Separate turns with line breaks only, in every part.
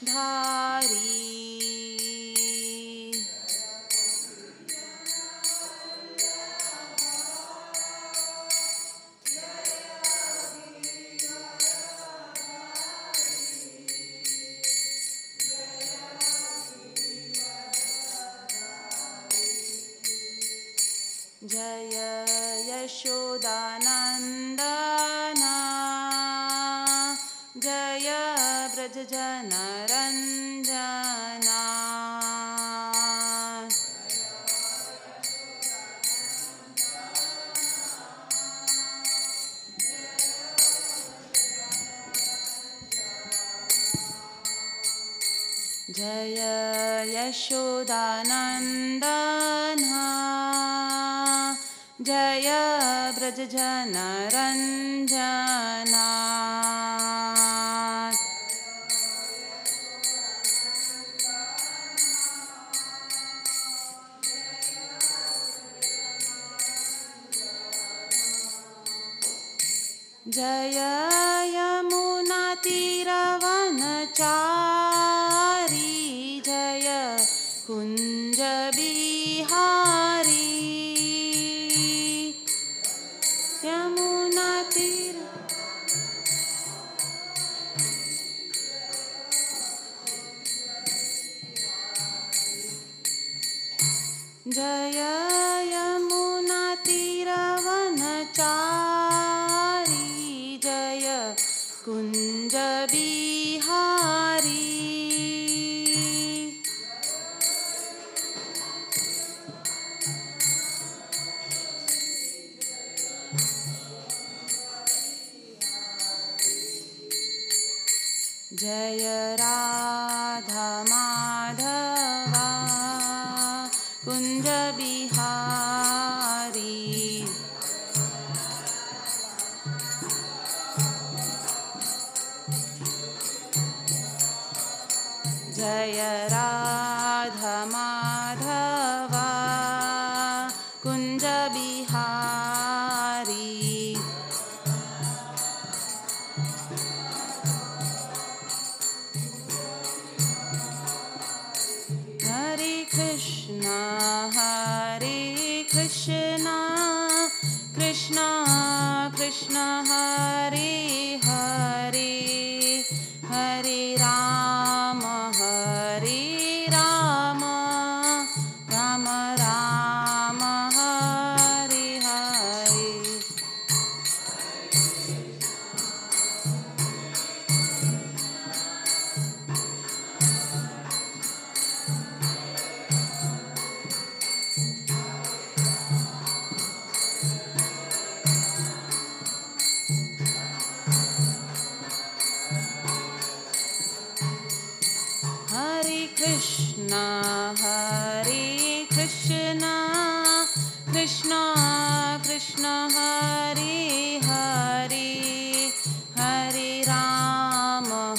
Dhari. Jaya Yashodanandana Jaya Brajajana Ranjana Jaya Yashodanandana Jaya Brajajana Ranjana Jaya Yamuna Tiravanachari Jaya Kunja Bihari Yamuna Tira Jaya Yamuna Tiravanachari Jaya Kunja Bihari Jaya Radha Madhava Kunja Bihari Jaya Radha Madhava Kunja Bihari Hare Krishna Krishna Krishna Hare Hare Hare Rama Rama Rama Hare Hare Krishna Krishna Krishna Hare Hare Hare Rama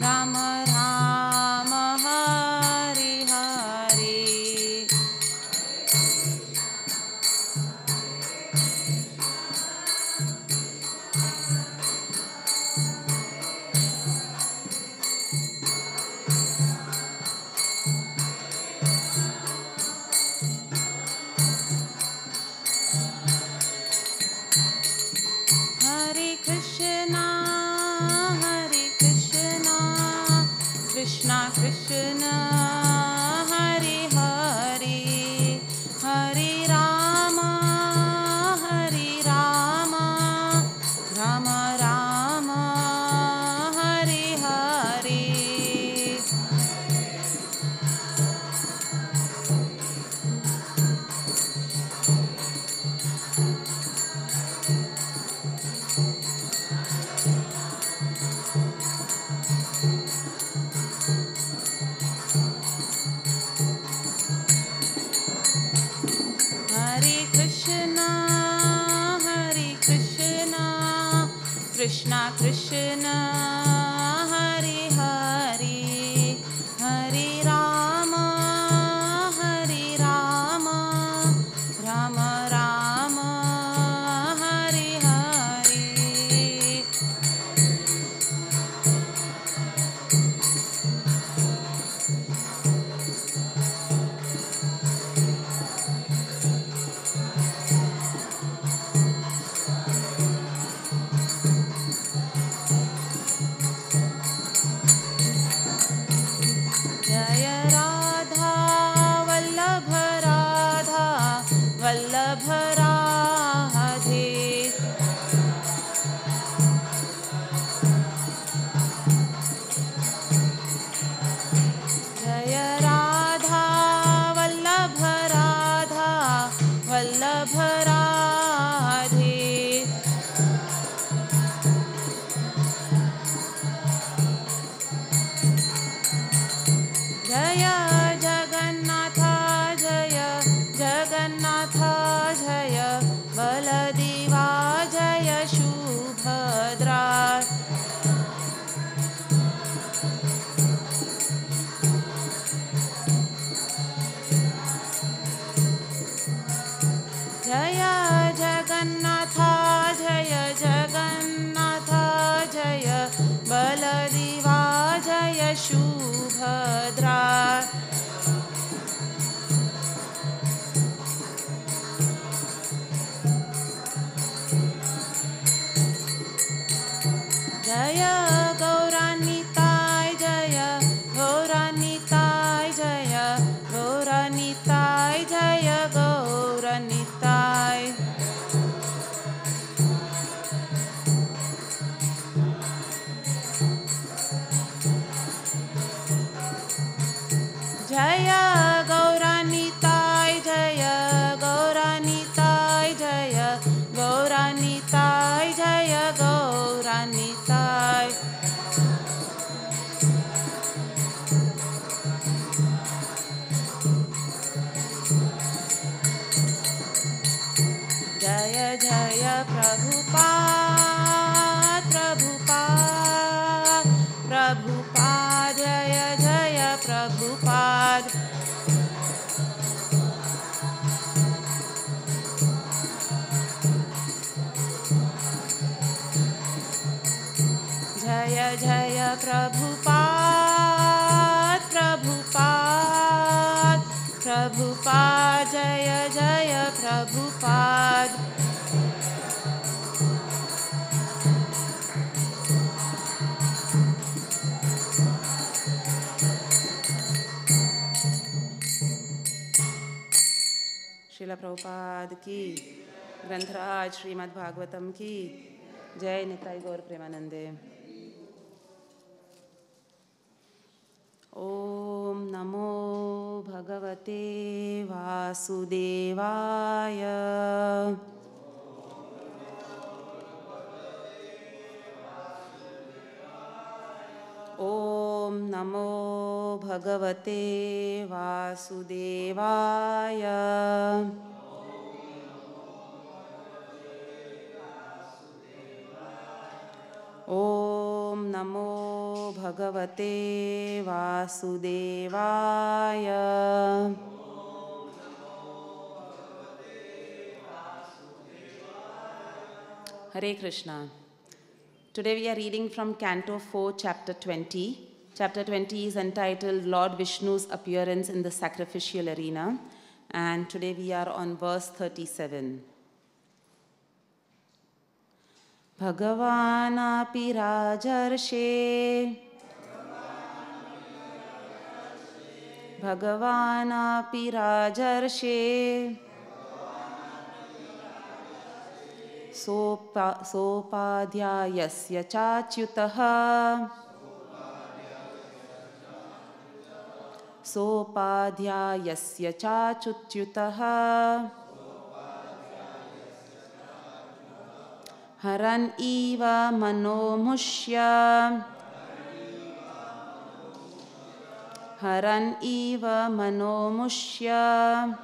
Rama Rama Hare Hare Krishna Krishna Hare Hare Hare Rama Rama Rama Hare Hare Krishna Krishna Hare Hare Hare Rama Rama Rama Hare Hare Shubhadra. Jaya Gauranitai, Jaya Gauranitai, Jaya Gauranitai, Jaya Gauranitai. Jaya Gauranitai, Jaya Gauranitai, Jaya Gauranitai, Jaya Gauranitai. Jaya Jaya Prabhupada, Prabhupada, Prabhupada, Jaya Jaya Prabhupada. Jaya Jaya Prabhupada, Prabhupada, Prabhupada, Jaya Jaya Prabhupada. Srila Prabhupada ki, Granthāraj Śrīmad Bhāgavatam ki, Jai Nitai Gaur Premanande. Om Namo Bhagavate Vasudevaya. Om Namo Bhagavate Vasudevaya. Om Namo Bhagavate Vasudevaya. Hare Krishna. Today we are reading from Canto 4, Chapter 20. Chapter 20 is entitled Lord Vishnu's Appearance in the Sacrificial Arena. And today we are on verse 37. Bhagavanapi Rajarshe, Bhagavanapi Rajarshe, Sopadhyayasya Chacyutaha, Sopadhyayasya Chachutyutaha, Haran iva manomushya, Haran iva manomushya,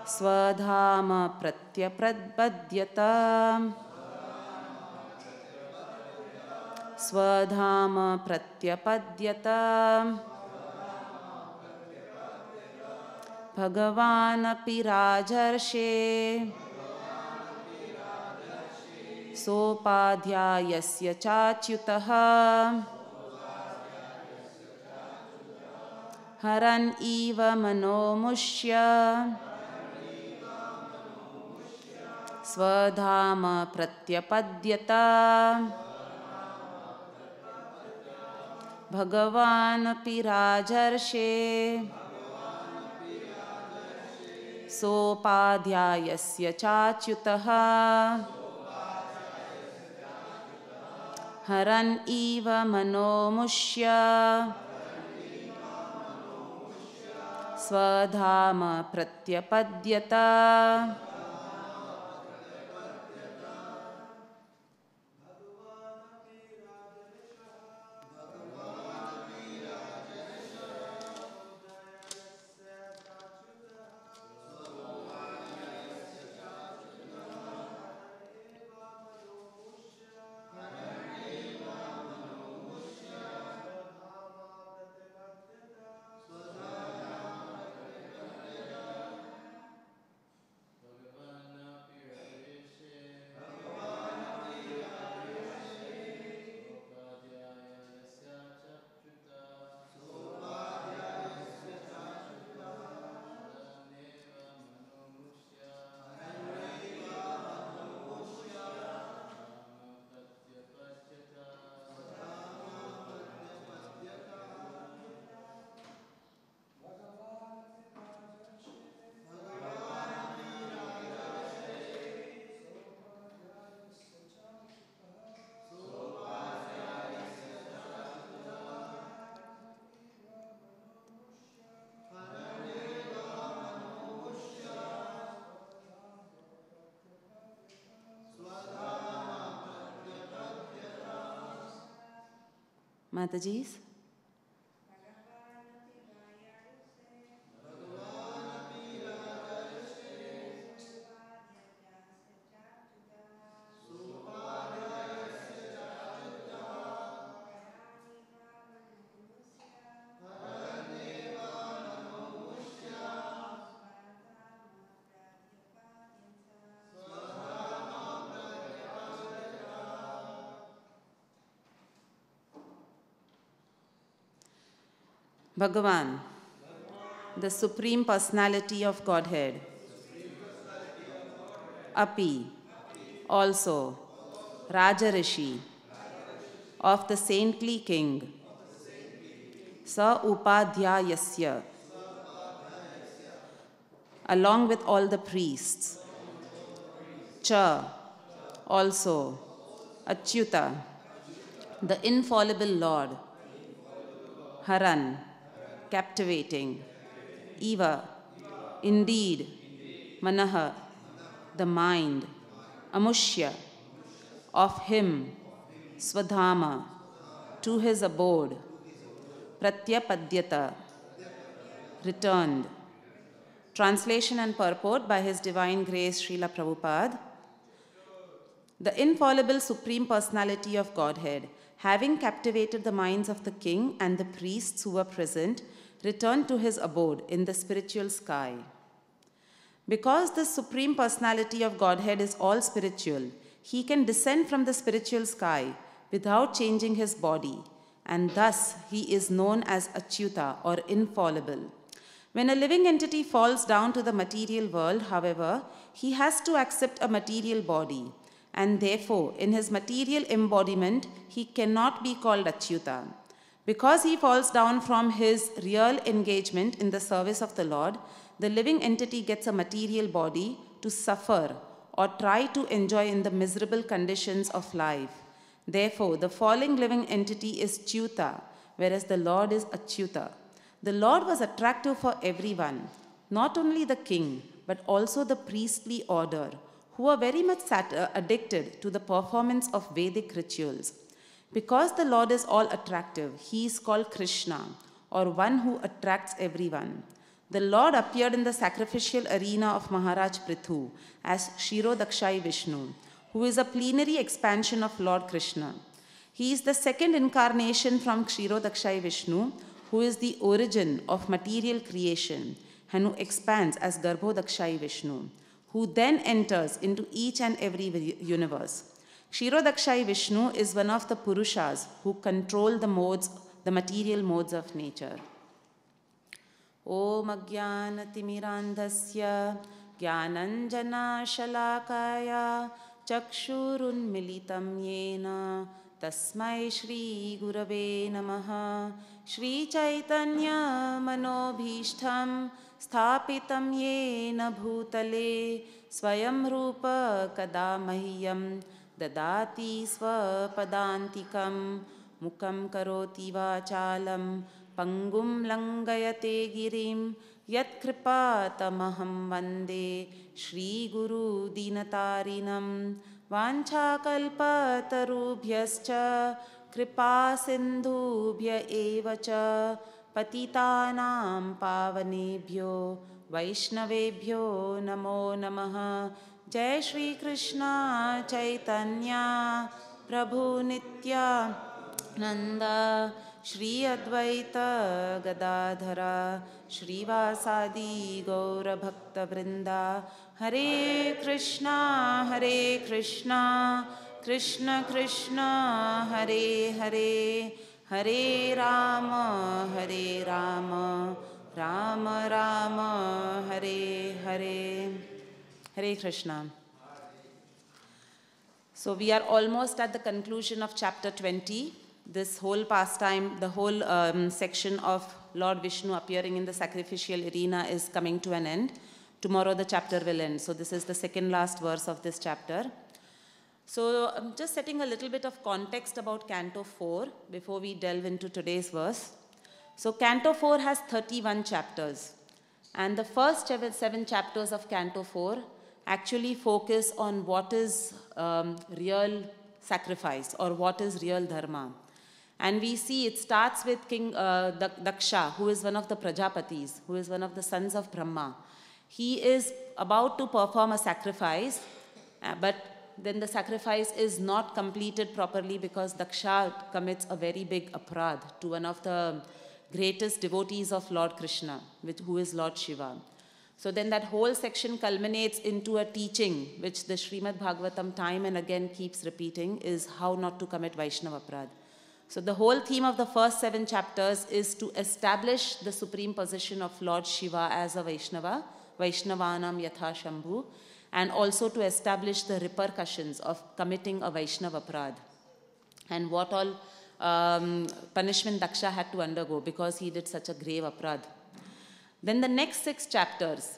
Swadhama pratyapradbadyata, Swadhama pratyapadyata, Bhagavanapi Rajarshe, Sopadhyayasya Chacyutaha, Haran iva manomushya, Swadhama pratyapadyata, Bhagavanapi Rajarshe, Sopadhyayasya Chacyutaha, Haran iva manomushya, Swadhama pratyapadyata. Mataji's? Bhagavan, the Supreme Personality of Godhead, Api, also, Raja Rishi, of the saintly king, Sa Upadhyayasya, along with all the priests, Cha, also, Achyuta, the infallible Lord, Haran, captivating, Eva, indeed, Manaha, the mind, Amushya, of him, Swadhama, to his abode, Pratyapadyata, returned. Translation and purport by His Divine Grace Srila Prabhupada. The infallible Supreme Personality of Godhead, having captivated the minds of the king and the priests who were present, returned to his abode in the spiritual sky. Because the Supreme Personality of Godhead is all spiritual, he can descend from the spiritual sky without changing his body, and thus he is known as Achyuta or infallible. When a living entity falls down to the material world, however, he has to accept a material body, and therefore, in his material embodiment, he cannot be called Achyuta. Because he falls down from his real engagement in the service of the Lord, the living entity gets a material body to suffer or try to enjoy in the miserable conditions of life. Therefore, the falling living entity is Achyuta, whereas the Lord is Achyuta. The Lord was attractive for everyone, not only the king, but also the priestly order, who are very much addicted to the performance of Vedic rituals. Because the Lord is all attractive, he is called Krishna, or one who attracts everyone. The Lord appeared in the sacrificial arena of Maharaj Prithu as Kshirodakshai Vishnu, who is a plenary expansion of Lord Krishna. He is the second incarnation from Kshirodakshai Vishnu, who is the origin of material creation and who expands as Garbhodakshai Vishnu, who then enters into each and every universe. Kshirodakshai Vishnu is one of the Purushas who control the material modes of nature. Om Ajnanatirmirandhasya Jnananjana Shalakaya Chakshurunmilitam Yena Tasmai Shri Gurave Namaha. Shri Chaitanya Manobhishtham Sthapitam Yena Bhutale Swayam Rupa Kada Mahyam Dadati Swapadantikam Mukam Karoti Vachalam Pangum Langayate Girim Yat Kripatamaham Vande Shri Guru Dinatarinam Vancha Kalpatarubhyascha Kripa Sindhubhya Evacha Patitanam Pavanebhyo Vaishnavebhyo Namo Namaha. Jai Shri Krishna Chaitanya Prabhu Nitya Nanda Shri Advaita Gadadhara Shri Vasadi Gaura Bhakta Vrinda. Hare Krishna Krishna Krishna Hare Hare Hare Rama Rama Rama Hare Hare. Hare Krishna. So we are almost at the conclusion of chapter 20. This whole pastime, the whole section of Lord Vishnu appearing in the sacrificial arena is coming to an end. Tomorrow the chapter will end. So this is the second last verse of this chapter. So I'm just setting a little bit of context about Canto 4 before we delve into today's verse. So Canto 4 has 31 chapters. And the first 7 chapters of Canto 4 actually focus on what is real sacrifice or what is real dharma. And we see it starts with King Daksha, who is one of the Prajapatis, who is one of the sons of Brahma. He is about to perform a sacrifice, but then the sacrifice is not completed properly because Daksha commits a very big aprad to one of the greatest devotees of Lord Krishna, who is Lord Shiva. So then that whole section culminates into a teaching which the Śrīmad Bhāgavatam time and again keeps repeating, is how not to commit Vaishnava aprad. So the whole theme of the first 7 chapters is to establish the supreme position of Lord Shiva as a Vaishnava, Vaishnavanam Yatha Shambhu, and also to establish the repercussions of committing a Vaishnava aprad and what all punishment Daksha had to undergo because he did such a grave aprad. Then the next 6 chapters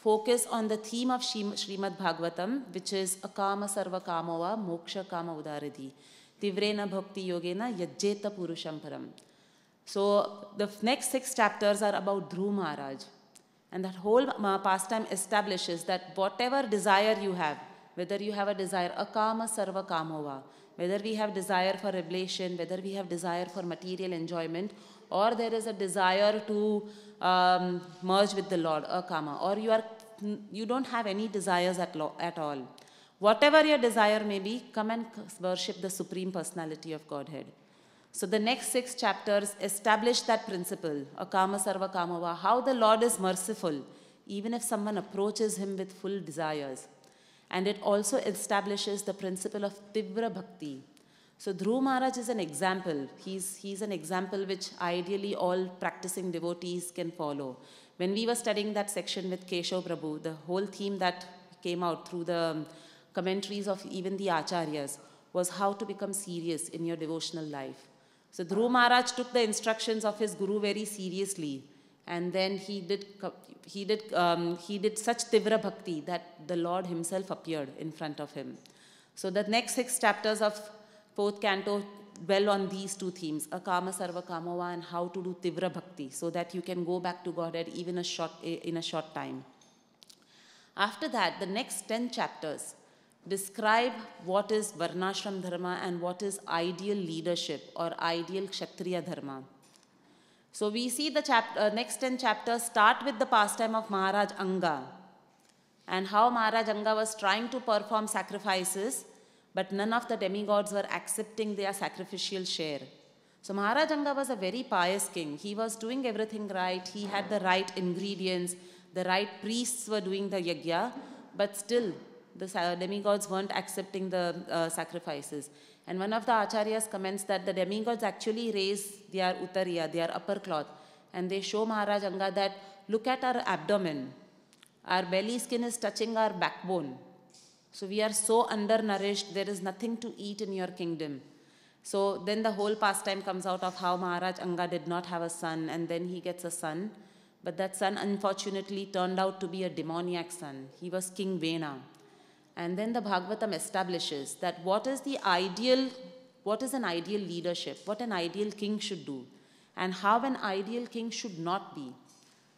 focus on the theme of Śrīmad Bhāgavatam, which is Akama Sarva Kamova Moksha Kama Udaridi Tivrena Bhakti Yogena Yajjeta Purusham Param. So the next 6 chapters are about Dhruv Maharaj. And that whole pastime establishes that whatever desire you have, whether you have a desire, Akama Sarva Kamova, whether we have desire for revelation, whether we have desire for material enjoyment, or there is a desire to merge with the Lord, Akama, or you don't have any desires at all. Whatever your desire may be, come and worship the Supreme Personality of Godhead. So the next 6 chapters establish that principle, Akama Sarva Kamava, how the Lord is merciful, even if someone approaches him with full desires. And it also establishes the principle of Tivra Bhakti. So Dhruv Maharaj is an example. He's an example which ideally all practicing devotees can follow. When we were studying that section with Keshav Prabhu, the whole theme that came out through the commentaries of even the Acharyas was how to become serious in your devotional life. So Dhruv Maharaj took the instructions of his guru very seriously, and then he did such Tivra Bhakti that the Lord himself appeared in front of him. So the next 6 chapters of 4th canto dwell on these 2 themes, Akama Sarva Kamava and how to do Tivra Bhakti, so that you can go back to Godhead even in a short time. After that, the next 10 chapters describe what is Varnashram Dharma and what is ideal leadership or ideal Kshatriya Dharma. So we see the next 10 chapters start with the pastime of Maharaj Anga and how Maharaj Anga was trying to perform sacrifices, but none of the demigods were accepting their sacrificial share. So Maharaj Anga was a very pious king. He was doing everything right. He had the right ingredients. The right priests were doing the yajna, but still the demigods weren't accepting the sacrifices. And one of the acharyas comments that the demigods actually raise their uttariya, their upper cloth, and they show Maharaj Anga that, look at our abdomen. Our belly skin is touching our backbone. So we are so undernourished, there is nothing to eat in your kingdom. So then the whole pastime comes out of how Maharaj Anga did not have a son, and then he gets a son. But that son unfortunately turned out to be a demoniac son. He was King Vena. And then the Bhagavatam establishes that what is an ideal leadership, what an ideal king should do, and how an ideal king should not be.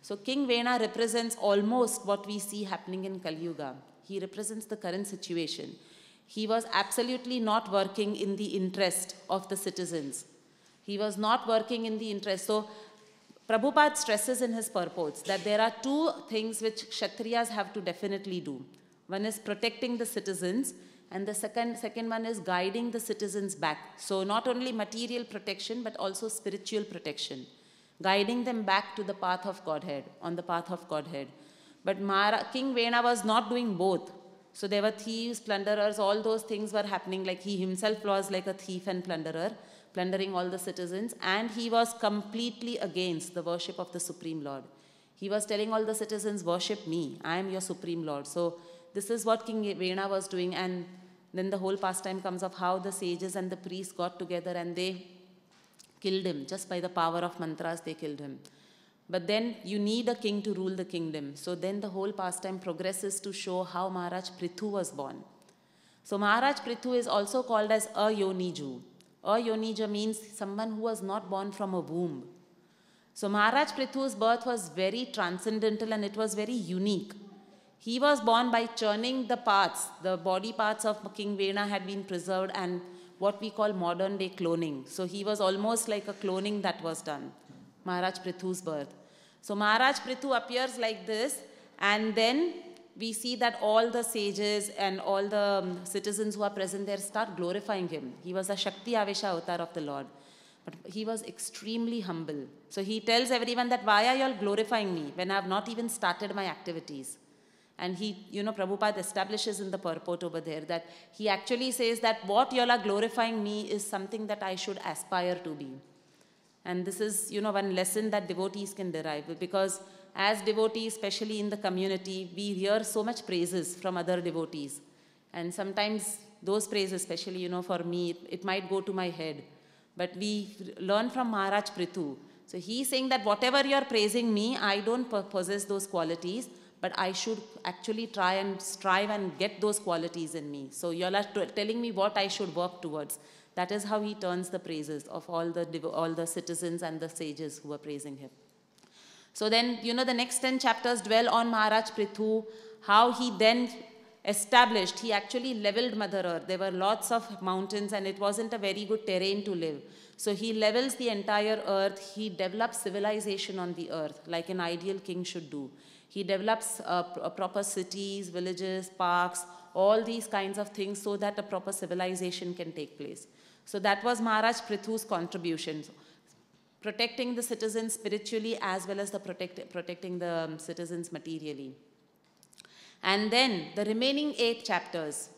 So King Vena represents almost what we see happening in Kali Yuga. He represents the current situation. He was absolutely not working in the interest of the citizens. He was not working in the interest. So Prabhupada stresses in his purports that there are 2 things which Kshatriyas have to definitely do. One is protecting the citizens, and the second one is guiding the citizens back. So not only material protection, but also spiritual protection. Guiding them back to the path of Godhead, on the path of Godhead. But King Vena was not doing both. So there were thieves, plunderers, all those things were happening. Like he himself was like a thief and plunderer, plundering all the citizens. And he was completely against the worship of the Supreme Lord. He was telling all the citizens, worship me, I am your Supreme Lord. So this is what King Vena was doing, and then the whole pastime comes of how the sages and the priests got together and they killed him. Just by the power of mantras, they killed him. But then you need a king to rule the kingdom. So then the whole pastime progresses to show how Maharaj Prithu was born. So Maharaj Prithu is also called as a Yoniju. A Yonija means someone who was not born from a womb. So Maharaj Prithu's birth was very transcendental and it was very unique. He was born by churning the parts. The body parts of King Vena had been preserved and what we call modern day cloning. So he was almost like a cloning that was done, Maharaj Prithu's birth. So Maharaj Prithu appears like this, and then we see that all the sages and all the citizens who are present there start glorifying him. He was a Shakti Avesha avatar of the Lord. But he was extremely humble. So he tells everyone that, why are you all glorifying me when I have not even started my activities? And he, Prabhupada establishes in the purport over there that he actually says that what you all are glorifying me is something that I should aspire to be. And this is, one lesson that devotees can derive, because as devotees, especially in the community, we hear so much praises from other devotees. And sometimes those praises, especially, for me, it might go to my head. But we learn from Maharaj Prithu. So he's saying that whatever you're praising me, I don't possess those qualities, but I should actually try and strive and get those qualities in me. So you all are telling me what I should work towards. That is how he turns the praises of all the citizens and the sages who are praising him. So then, the next 10 chapters dwell on Maharaj Prithu, how he then established, he actually leveled Mother Earth. There were lots of mountains and it wasn't a very good terrain to live. So he levels the entire earth. He develops civilization on the earth like an ideal king should do. He develops proper cities, villages, parks, all these kinds of things so that a proper civilization can take place. So that was Maharaj Prithu's contribution. Protecting the citizens spiritually as well as protecting the citizens materially. And then the remaining 8 chapters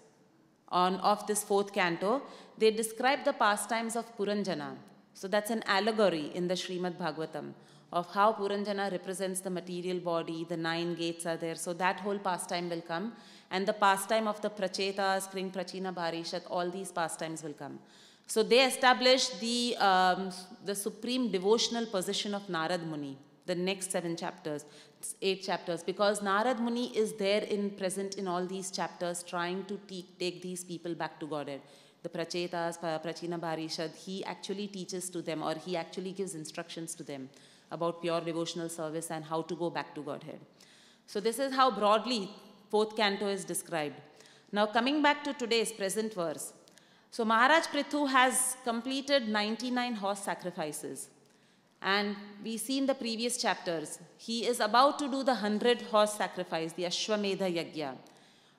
of this 4th canto, they describe the pastimes of Puranjana. So that's an allegory in the Śrīmad Bhāgavatam of how Puranjana represents the material body, the 9 gates are there. So that whole pastime will come. And the pastime of the Prachetas, Kring, Prachina, Bharishat, all these pastimes will come. So they established the supreme devotional position of Narad Muni, the next 8 chapters, because Narad Muni is there present in all these chapters trying to take these people back to Godhead. The Prachetas, Prachina Bharishad, he actually teaches to them, or he actually gives instructions to them about pure devotional service and how to go back to Godhead. So this is how broadly 4th canto is described. Now coming back to today's present verse. So Maharaj Prithu has completed 99 horse sacrifices. And we see in the previous chapters, he is about to do the 100 horse sacrifice, the Ashwamedha Yajna.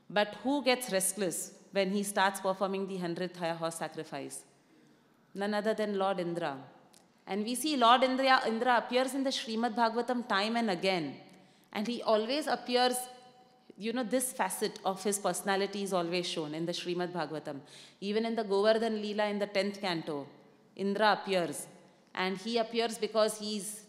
But who gets restless when he starts performing the 100th horse sacrifice? None other than Lord Indra. And we see Lord Indra appears in the Śrīmad Bhāgavatam time and again. And he always appears, this facet of his personality is always shown in the Śrīmad Bhāgavatam. Even in the Govardhan Lila in the 10th canto, Indra appears. And he appears because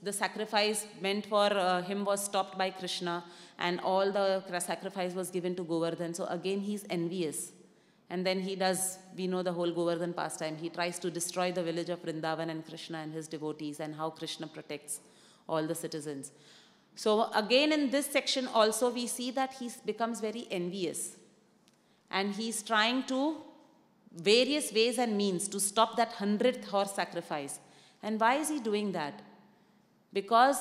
the sacrifice meant for him was stopped by Krishna, and all the sacrifice was given to Govardhan. So again, he's envious. And then we know the whole Govardhan pastime. He tries to destroy the village of Vrindavan and Krishna and his devotees, and how Krishna protects all the citizens. So again, in this section also, we see that he becomes very envious. And he's trying to various ways and means to stop that 100th horse sacrifice. And why is he doing that? Because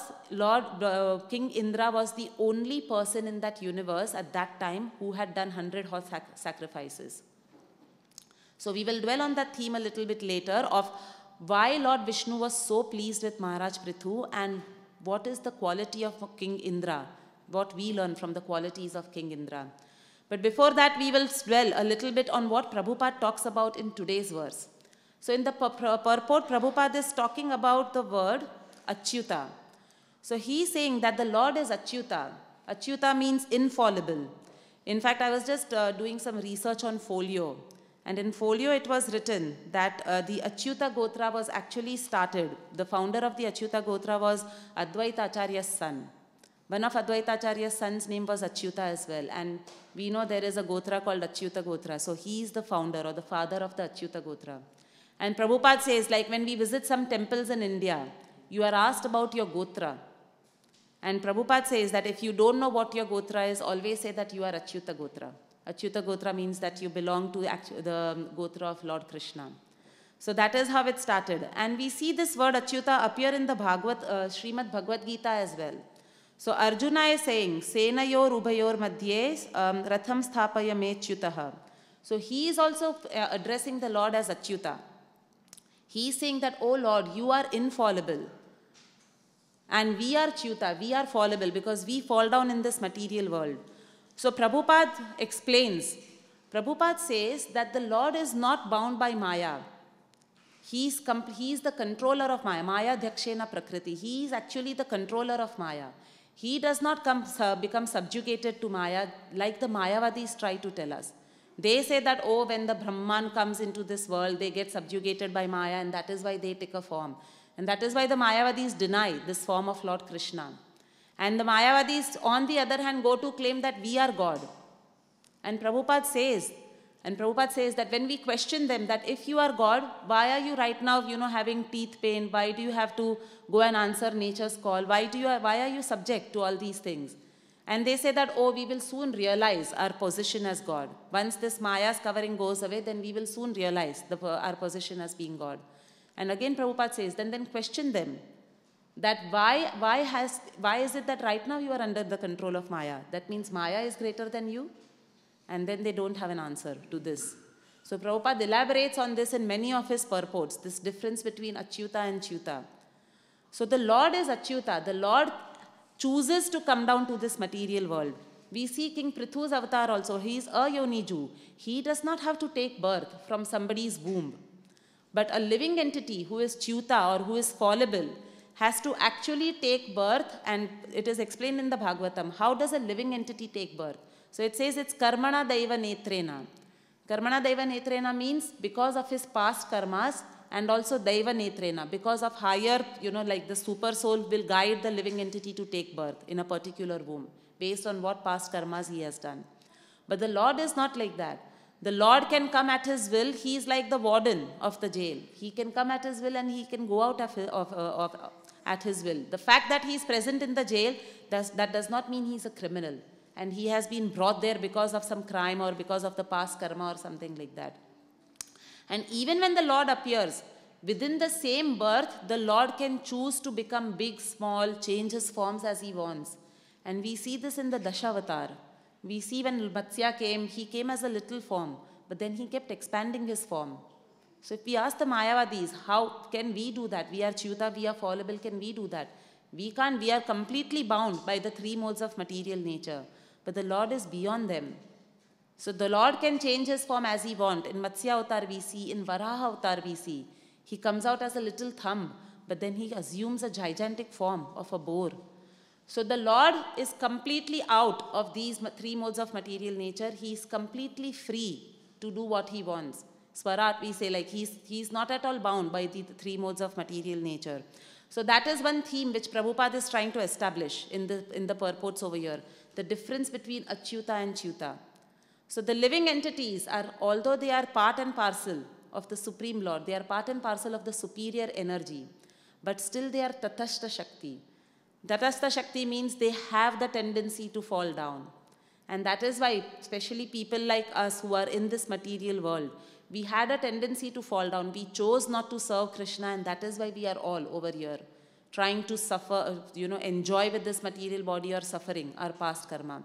King Indra was the only person in that universe at that time who had done 100 horse sacrifices. So we will dwell on that theme a little bit later of why Lord Vishnu was so pleased with Maharaj Prithu and what is the quality of King Indra, what we learn from the qualities of King Indra. But before that, we will dwell a little bit on what Prabhupada talks about in today's verse. So in the purport, Prabhupada is talking about the word Achyuta. So he's saying that the Lord is Achyuta. Achyuta means infallible. In fact, I was just doing some research on folio. And in folio, it was written that the Achyuta Gotra was actually started. The founder of the Achyuta Gotra was Advaita-Acharya's son. One of Advaita-Acharya's sons' name was Achyuta as well. And we know there is a Gotra called Achyuta Gotra. So he is the founder or the father of the Achyuta Gotra. And Prabhupada says, like when we visit some temples in India, you are asked about your Gotra. And Prabhupada says that if you don't know what your Gotra is, always say that you are Achyuta Gotra. Achyuta Gotra means that you belong to the Gotra of Lord Krishna. So that is how it started. And we see this word Achyuta appear in the Śrīmad Bhagavad Gita as well. So Arjuna is saying, Senayor Ubayor Madhye Ratham Sthapaya Me Achyutaha. So he is also addressing the Lord as Achyuta. He is saying that, oh Lord, you are infallible. And we are Achyuta, we are fallible because we fall down in this material world. So Prabhupada explains, Prabhupada says that the Lord is not bound by Maya. He is the controller of Maya. Maya Dhakshena Prakriti. He is actually the controller of Maya. He does not become subjugated to Maya like the Mayavadis try to tell us. They say that, oh, when the Brahman comes into this world, they get subjugated by Maya and that is why they take a form. And that is why the Mayavadis deny this form of Lord Krishna. And the Mayavadis, on the other hand, go to claim that we are God. And Prabhupada says that when we question them that if you are God, why are you right now, having teeth pain? Why do you have to go and answer nature's call? Why are you subject to all these things? And they say that, oh, we will soon realize our position as God. Once this Maya's covering goes away, then we will soon realize our position as being God. And again Prabhupada says, then question them that why is it that right now you are under the control of Maya? That means Maya is greater than you? And then they don't have an answer to this. So Prabhupada elaborates on this in many of his purports, this difference between Achyuta and Achyuta. So the Lord is Achyuta. The Lord chooses to come down to this material world. We see King Prithu's avatar also. He is a Yoniju. He does not have to take birth from somebody's womb. But a living entity who is Achyuta or who is fallible has to actually take birth, and it is explained in the Bhagavatam. How does a living entity take birth? So it says it's karmana daiva netrena. Karmana daiva netrena means because of his past karmas, and also daiva netrena, because of higher, like the super soul will guide the living entity to take birth in a particular womb, based on what past karmas he has done. But the Lord is not like that. The Lord can come at his will. He is like the warden of the jail. He can come at his will and he can go out at his will. The fact that he is present in the jail, that does not mean he is a criminal. And he has been brought there because of some crime or because of the past karma or something like that. And even when the Lord appears, within the same birth, the Lord can choose to become big, small, change his forms as he wants. And we see this in the Dashavatar. We see when Matsya came, he came as a little form, but then he kept expanding his form. So if we ask the Mayavadis, how can we do that? We are Achyuta, we are fallible, can we do that? We can't, we are completely bound by the three modes of material nature. But the Lord is beyond them. So the Lord can change his form as he wants. In Matsya Avatar we see, in Varaha Avatar we see. He comes out as a little thumb, but then he assumes a gigantic form of a boar. So the Lord is completely out of these three modes of material nature. He is completely free to do what he wants. Swarat, we say, like he's not at all bound by the three modes of material nature. So that is one theme which Prabhupada is trying to establish in the purports over here. The difference between Achyuta and Achyuta. So the living entities are, although they are part and parcel of the Supreme Lord, they are part and parcel of the superior energy, but still they are Tatastha Shakti. Tatastha Shakti means they have the tendency to fall down. And that is why, especially people like us who are in this material world, we had a tendency to fall down. We chose not to serve Krishna, and that is why we are all over here, trying to suffer, enjoy with this material body or suffering our past karma.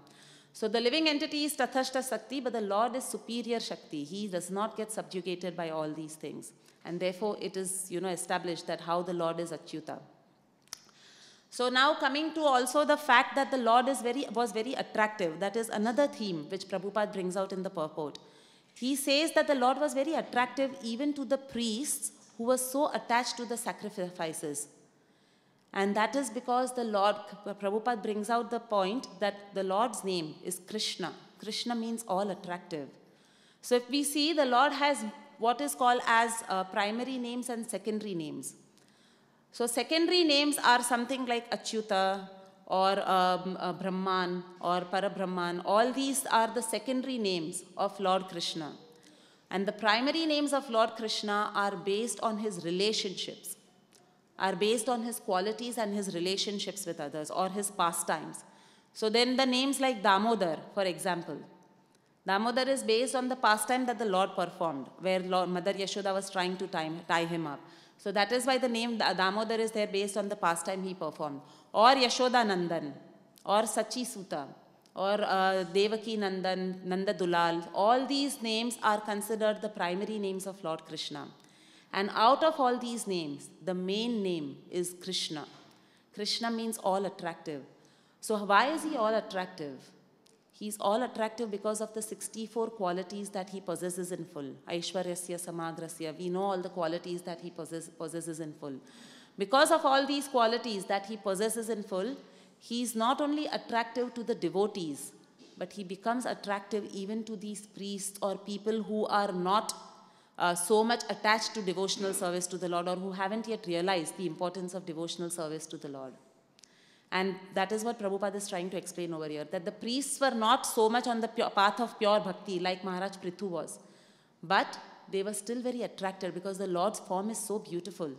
So the living entity is Tatastha Shakti, but the Lord is superior Shakti. He does not get subjugated by all these things. And therefore, it is, established that how the Lord is Achyuta. So now coming to also the fact that the Lord was very attractive. That is another theme which Prabhupada brings out in the purport. He says that the Lord was very attractive even to the priests who were so attached to the sacrifices. And that is because the Lord, Prabhupada brings out the point that the Lord's name is Krishna. Krishna means all attractive. So if we see, the Lord has what is called as primary names and secondary names. So secondary names are something like Achyuta or Brahman or Parabrahman. All these are the secondary names of Lord Krishna. And the primary names of Lord Krishna are based on his relationships, are based on his qualities and his relationships with others or his pastimes. So then the names like Damodar, for example. Damodar is based on the pastime that the Lord performed, where Mother Yashoda was trying to tie him up. So that is why the name Damodar is there based on the pastime he performed. Or Yashoda Nandan, or Sachi Suta, or Devaki Nandan, Nanda Dulal. All these names are considered the primary names of Lord Krishna. And out of all these names, the main name is Krishna. Krishna means all attractive. So why is he all attractive? He's all attractive because of the 64 qualities that he possesses in full. Aishwaryasya Samagrasya. We know all the qualities that he possesses in full. Because of all these qualities that he possesses in full, he is not only attractive to the devotees, but he becomes attractive even to these priests or people who are not so much attached to devotional service to the Lord, or who haven't yet realized the importance of devotional service to the Lord. And that is what Prabhupada is trying to explain over here, that the priests were not so much on the path of pure bhakti like Maharaj Prithu was, but they were still very attracted because the Lord's form is so beautiful.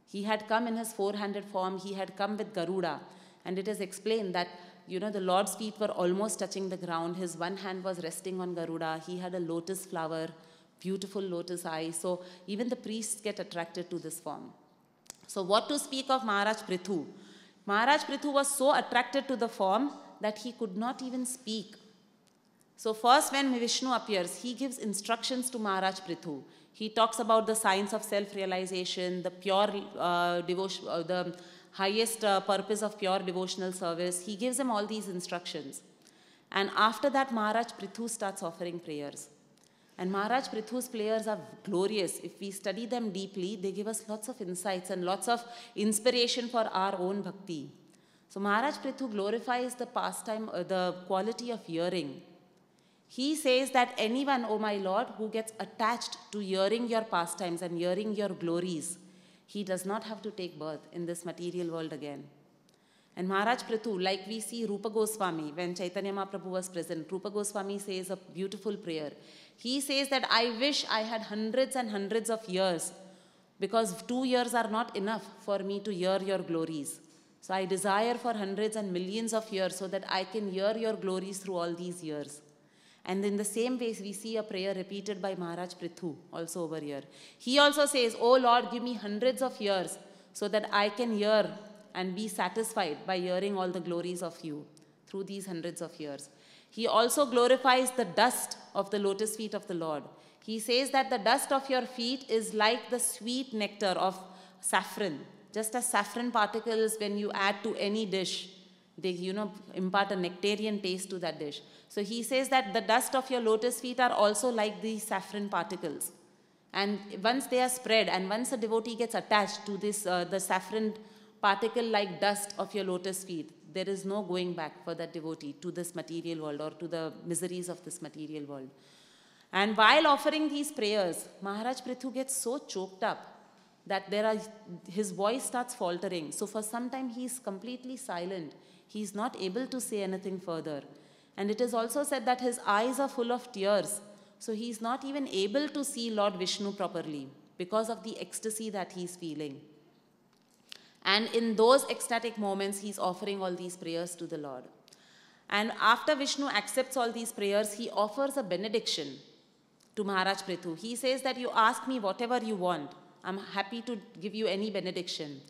He had come in his four-handed form, he had come with Garuda, and it is explained that, the Lord's feet were almost touching the ground, his one hand was resting on Garuda, he had a lotus flower, beautiful lotus eyes, so even the priests get attracted to this form. So what to speak of Maharaj Prithu? Maharaj Prithu was so attracted to the form that he could not even speak. So first when Vishnu appears, he gives instructions to Maharaj Prithu. He talks about the science of self-realization, the pure devotion, the highest purpose of pure devotional service. He gives him all these instructions. And after that, Maharaj Prithu starts offering prayers. And Maharaj Prithu's prayers are glorious. If we study them deeply, they give us lots of insights and lots of inspiration for our own bhakti. So Maharaj Prithu glorifies the pastime, the quality of hearing. He says that anyone, O my Lord, who gets attached to hearing your pastimes and hearing your glories, he does not have to take birth in this material world again. And Maharaj Prithu, like we see Rupa Goswami, when Chaitanya Mahaprabhu was present, Rupa Goswami says a beautiful prayer. He says that I wish I had hundreds and hundreds of years, because 2 years are not enough for me to hear your glories. So I desire for hundreds and millions of years so that I can hear your glories through all these years. And in the same way, we see a prayer repeated by Maharaj Prithu also over here. He also says, Oh Lord, give me hundreds of years so that I can hear and be satisfied by hearing all the glories of you through these hundreds of years. He also glorifies the dust of the lotus feet of the Lord. He says that the dust of your feet is like the sweet nectar of saffron. Just as saffron particles, when you add to any dish, they impart a nectarian taste to that dish. So he says that the dust of your lotus feet are also like these saffron particles. And once they are spread, and once a devotee gets attached to this, the saffron particle-like dust of your lotus feet, there is no going back for that devotee to this material world or to the miseries of this material world. And while offering these prayers, Maharaj Prithu gets so choked up that his voice starts faltering. So for some time he is completely silent. He is not able to say anything further. And it is also said that his eyes are full of tears. So he is not even able to see Lord Vishnu properly because of the ecstasy that he is feeling. And in those ecstatic moments, he is offering all these prayers to the Lord. And after Vishnu accepts all these prayers, he offers a benediction to Maharaj Prithu. He says that you ask me whatever you want. I'm happy to give you any benediction.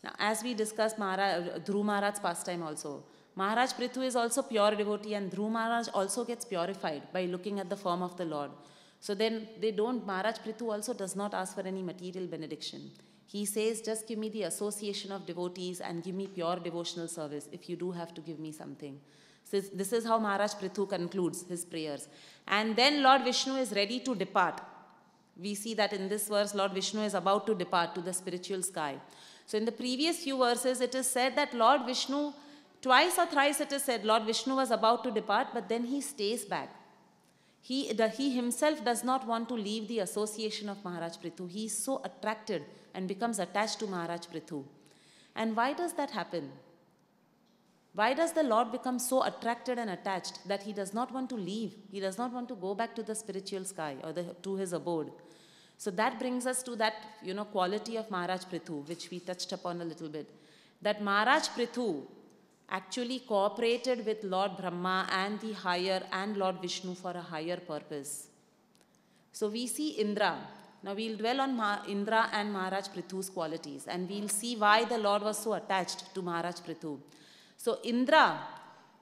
Now, as we discussed Dhruv Maharaj's pastime also, Maharaj Prithu is also pure devotee, and Dhruv Maharaj also gets purified by looking at the form of the Lord. So then Maharaj Prithu also does not ask for any material benediction. He says, just give me the association of devotees and give me pure devotional service if you do have to give me something. So this is how Maharaj Prithu concludes his prayers. And then Lord Vishnu is ready to depart. We see that in this verse, Lord Vishnu is about to depart to the spiritual sky. So in the previous few verses, it is said that Lord Vishnu, twice or thrice it is said, Lord Vishnu was about to depart, but then he stays back. He himself does not want to leave the association of Maharaj Prithu. He is so attracted and becomes attached to Maharaj Prithu. And why does that happen? Why does the Lord become so attracted and attached that he does not want to leave? He does not want to go back to the spiritual sky or to his abode. So that brings us to that quality of Maharaj Prithu, which we touched upon a little bit. That Maharaj Prithu actually cooperated with Lord Brahma and the higher and Lord Vishnu for a higher purpose. So we see Indra. Now we'll dwell on Indra and Maharaj Prithu's qualities, and we'll see why the Lord was so attached to Maharaj Prithu. So Indra,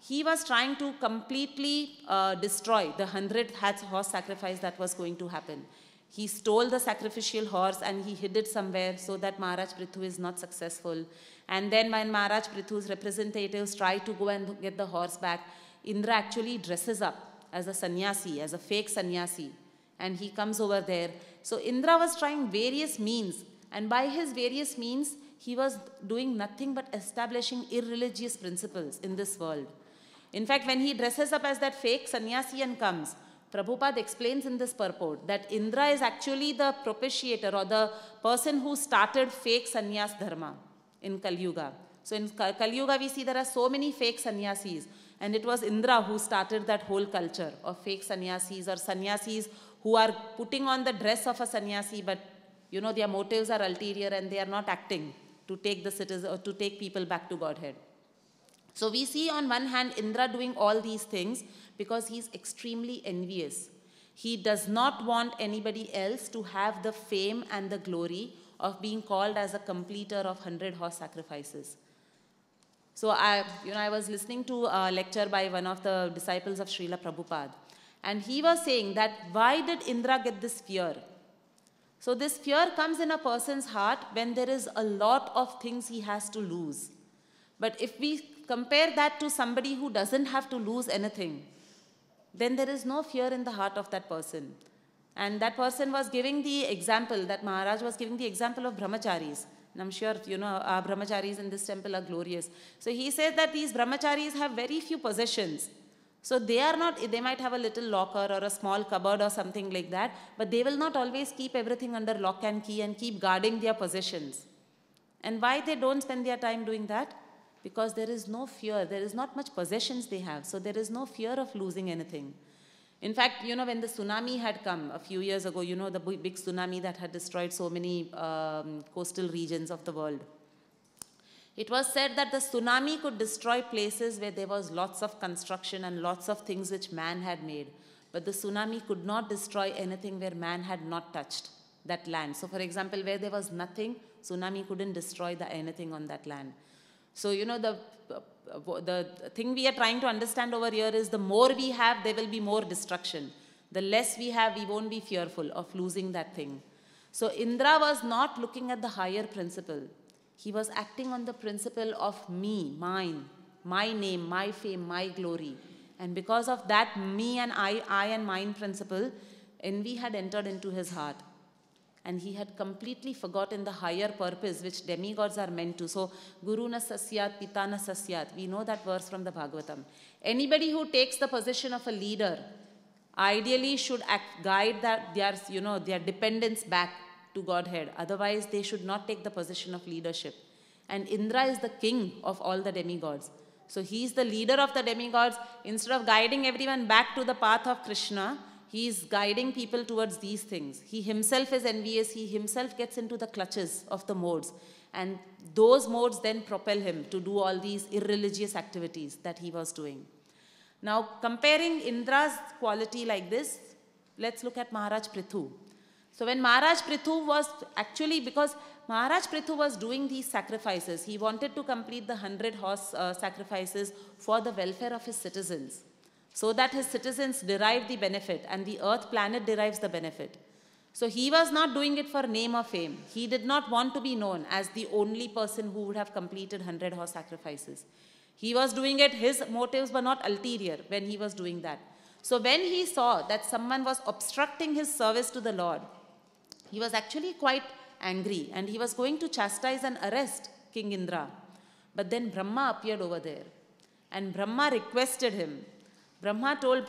he was trying to completely destroy the 100th horse sacrifice that was going to happen. He stole the sacrificial horse and he hid it somewhere so that Maharaj Prithu is not successful. And then when Maharaj Prithu's representatives try to go and get the horse back, Indra actually dresses up as a sannyasi, as a fake sannyasi, and he comes over there. So Indra was trying various means, and by his various means, he was doing nothing but establishing irreligious principles in this world. In fact, when he dresses up as that fake sannyasi and comes, Prabhupada explains in this purport that Indra is actually the propitiator or the person who started fake sannyas dharma in Kali Yuga. So in Kali Yuga, we see there are so many fake sannyasis, and it was Indra who started that whole culture of fake sannyasis or sannyasis who are putting on the dress of a sannyasi, but you know their motives are ulterior and they are not acting to take the citizens or to take people back to Godhead. So we see on one hand Indra doing all these things because he is extremely envious. He does not want anybody else to have the fame and the glory of being called as a completer of 100 horse sacrifices. So I was listening to a lecture by one of the disciples of Srila Prabhupada, and he was saying that why did Indra get this fear? So this fear comes in a person's heart when there is a lot of things he has to lose. But if we compare that to somebody who doesn't have to lose anything, then there is no fear in the heart of that person. And that person was giving the example, that Maharaj was giving the example of brahmacharis. And I'm sure, our brahmacharis in this temple are glorious. So he says that these brahmacharis have very few possessions. So they might have a little locker or a small cupboard or something like that, but they will not always keep everything under lock and key and keep guarding their possessions. And why they don't spend their time doing that? Because there is no fear. There is not much possessions they have. So there is no fear of losing anything. In fact, when the tsunami had come a few years ago, the big tsunami that had destroyed so many coastal regions of the world. It was said that the tsunami could destroy places where there was lots of construction and lots of things which man had made. But the tsunami could not destroy anything where man had not touched that land. So for example, where there was nothing, tsunami couldn't destroy anything on that land. So, the thing we are trying to understand over here is the more we have, there will be more destruction. The less we have, we won't be fearful of losing that thing. So Indra was not looking at the higher principle. He was acting on the principle of me, mine, my name, my fame, my glory. And because of that me and I and mine principle, envy had entered into his heart. And he had completely forgotten the higher purpose which demigods are meant to. So, Guru na sasyat, Pita na sasyat. We know that verse from the Bhagavatam. Anybody who takes the position of a leader ideally should guide their dependents back to Godhead. Otherwise, they should not take the position of leadership. And Indra is the king of all the demigods. So, he is the leader of the demigods. Instead of guiding everyone back to the path of Krishna, he is guiding people towards these things. He himself is envious. He himself gets into the clutches of the modes. And those modes then propel him to do all these irreligious activities that he was doing. Now, comparing Indra's quality like this, let's look at Maharaj Prithu. So when Maharaj Prithu was because Maharaj Prithu was doing these sacrifices, he wanted to complete the 100 horse sacrifices for the welfare of his citizens, so that his citizens derive the benefit and the earth planet derives the benefit. So he was not doing it for name or fame. He did not want to be known as the only person who would have completed 100 horse sacrifices. He was doing it, his motives were not ulterior when he was doing that. So when he saw that someone was obstructing his service to the Lord, he was actually quite angry and he was going to chastise and arrest King Indra. But then Brahma appeared over there and Brahma requested him. Brahma told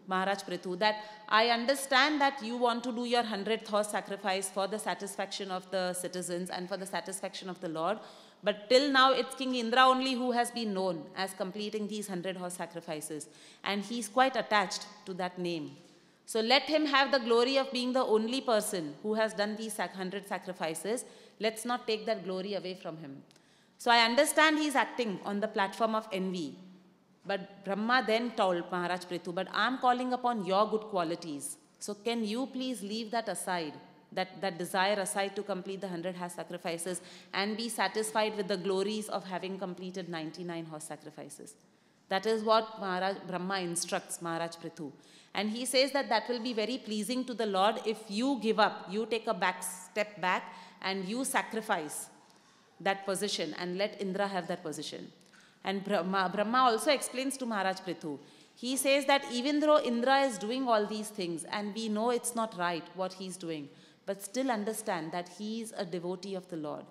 Maharaj Prithu, that I understand that you want to do your 100th horse sacrifice for the satisfaction of the citizens and for the satisfaction of the Lord. But till now, it's King Indra only who has been known as completing these 100 horse sacrifices. And he's quite attached to that name. So let him have the glory of being the only person who has done these 100 sacrifices. Let's not take that glory away from him. So I understand he's acting on the platform of envy. But Brahma then told Maharaj Prithu, but I'm calling upon your good qualities. So can you please leave that aside, that desire aside to complete the 100 horse sacrifices and be satisfied with the glories of having completed 99 horse sacrifices? That is what Brahma instructs Maharaj Prithu. And he says that that will be very pleasing to the Lord if you give up, you take a step back and you sacrifice that position and let Indra have that position. And Brahma also explains to Maharaj Prithu. He says that even though Indra is doing all these things and we know it's not right what he's doing, but still understand that he is a devotee of the Lord.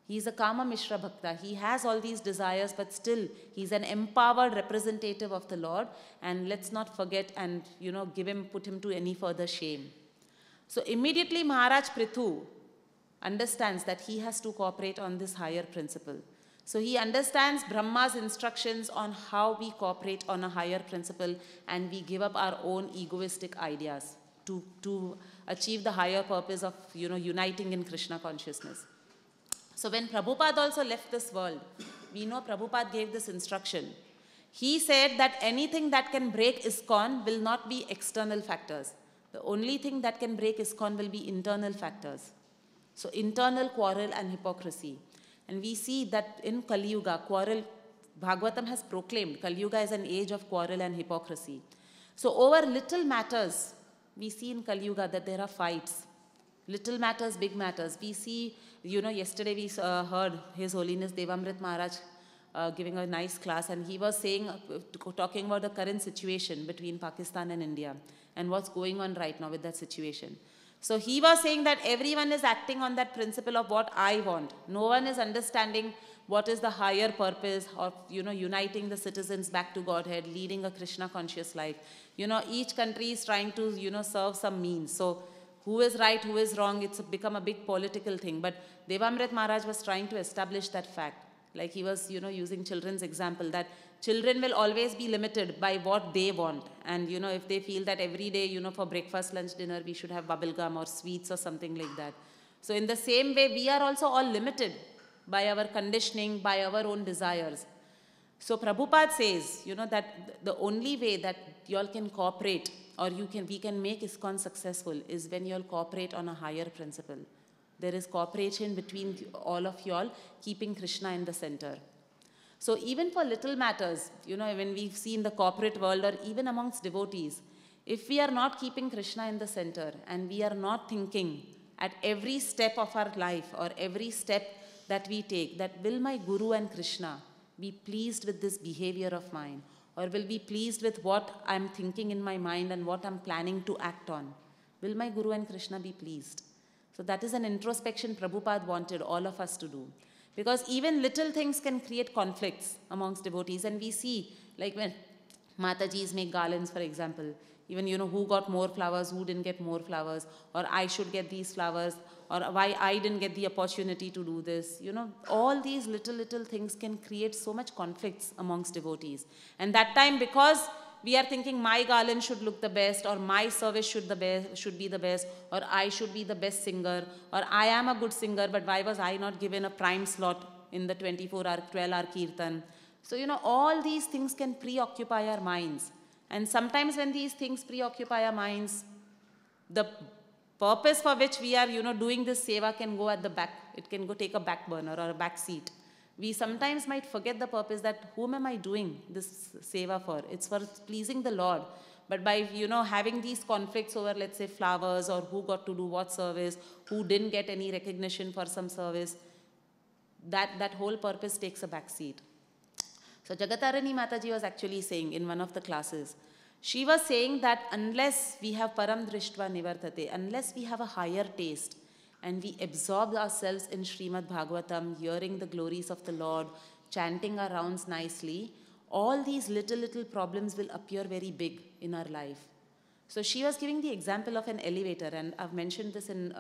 He is a Kama Mishra Bhakta. He has all these desires, but still he's an empowered representative of the Lord. And let's not forget and, put him to any further shame. So immediately Maharaj Prithu understands that he has to cooperate on this higher principle. So he understands Brahma's instructions on how we cooperate on a higher principle and we give up our own egoistic ideas to achieve the higher purpose of, uniting in Krishna consciousness. So when Prabhupada also left this world, we know Prabhupada gave this instruction. He said that anything that can break ISKCON will not be external factors. The only thing that can break ISKCON will be internal factors. So internal quarrel and hypocrisy. And we see that in Kali Yuga, Bhagavatam has proclaimed Kali Yuga is an age of quarrel and hypocrisy. So over little matters, we see in Kali Yuga that there are fights. Little matters, big matters. We see, yesterday we heard His Holiness Devamrit Maharaj giving a nice class, and he was talking about the current situation between Pakistan and India and what's going on right now with that situation. So he was saying that everyone is acting on that principle of what I want. No one is understanding what is the higher purpose of, uniting the citizens back to Godhead, leading a Krishna conscious life. Each country is trying to, serve some means. So who is right, who is wrong, it's become a big political thing. But Devamrit Maharaj was trying to establish that fact. Like he was, using children's example, that children will always be limited by what they want. And, if they feel that every day, for breakfast, lunch, dinner, we should have bubble gum or sweets or something like that. So in the same way, we are also all limited by our conditioning, by our own desires. So Prabhupada says, that the only way that you all can cooperate or we can make ISKCON successful is when you all cooperate on a higher principle. There is cooperation between all of you all, keeping Krishna in the center. So even for little matters, when we see in the corporate world or even amongst devotees, if we are not keeping Krishna in the center and we are not thinking at every step of our life or every step that we take, that will my Guru and Krishna be pleased with this behavior of mine, or will be pleased with what I'm thinking in my mind and what I'm planning to act on? Will my Guru and Krishna be pleased? So that is an introspection Prabhupada wanted all of us to do. Because even little things can create conflicts amongst devotees. And we see, like when Matajis make garlands, for example, even, who got more flowers, who didn't get more flowers, or I should get these flowers, or why I didn't get the opportunity to do this. All these little things can create so much conflicts amongst devotees. And that time, because we are thinking my garland should look the best, or my service should be the best, or I should be the best singer, or I am a good singer, but why was I not given a prime slot in the 24-hour, 12-hour kirtan? So, all these things can preoccupy our minds. And sometimes when these things preoccupy our minds, the purpose for which we are, doing this seva can go at the back. It can go take a back burner or a back seat. We sometimes might forget the purpose that whom am I doing this seva for? It's for pleasing the Lord. But by, having these conflicts over, let's say, flowers or who got to do what service, who didn't get any recognition for some service, that whole purpose takes a back seat. So Jagatarani Mataji was actually saying in one of the classes, she was saying that unless we have param drishtva nivartate, unless we have a higher taste, and we absorb ourselves in Śrīmad Bhāgavatam, hearing the glories of the Lord, chanting our rounds nicely, all these little problems will appear very big in our life. So she was giving the example of an elevator, and I've mentioned this in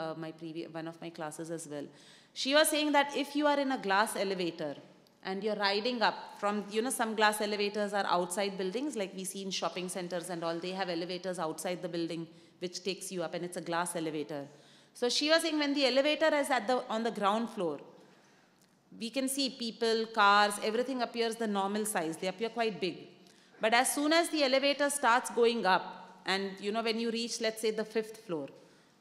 one of my classes as well. She was saying that if you are in a glass elevator and you're riding up from, some glass elevators are outside buildings, like we see in shopping centers and all, they have elevators outside the building which takes you up, and it's a glass elevator. So she was saying when the elevator is on the ground floor, we can see people, cars, everything appears the normal size. They appear quite big. But as soon as the elevator starts going up, and when you reach, let's say, the 5th floor,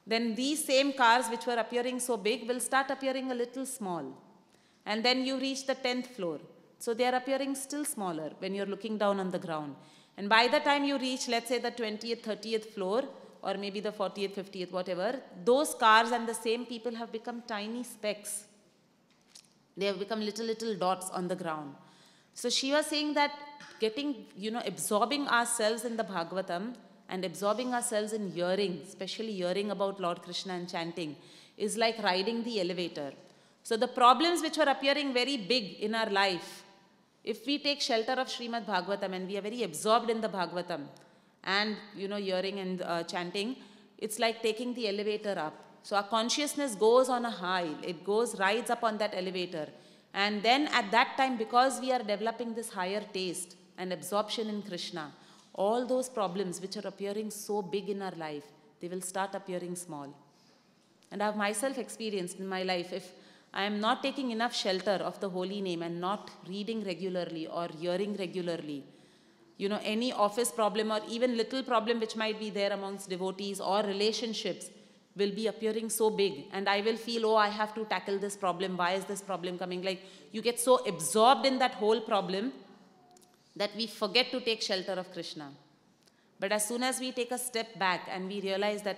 then these same cars which were appearing so big will start appearing a little small. And then you reach the 10th floor. So they are appearing still smaller when you're looking down on the ground. And by the time you reach, let's say, the 20th, 30th floor, or maybe the 40th, 50th, whatever, those cars and the same people have become tiny specks. They have become little dots on the ground. So she was saying that getting, absorbing ourselves in the Bhagavatam and absorbing ourselves in hearing, especially hearing about Lord Krishna and chanting, is like riding the elevator. So the problems which were appearing very big in our life, if we take shelter of Śrīmad Bhāgavatam and we are very absorbed in the Bhagavatam and, hearing and chanting, it's like taking the elevator up. So our consciousness goes on a high. It rides up on that elevator. And then at that time, because we are developing this higher taste and absorption in Krishna, all those problems which are appearing so big in our life, they will start appearing small. And I have myself experienced in my life, if I am not taking enough shelter of the holy name and not reading regularly or hearing regularly, any office problem or even little problem which might be there amongst devotees or relationships will be appearing so big, and I will feel, oh, I have to tackle this problem. Why is this problem coming? Like, you get so absorbed in that whole problem that we forget to take shelter of Krishna. But as soon as we take a step back and we realize that,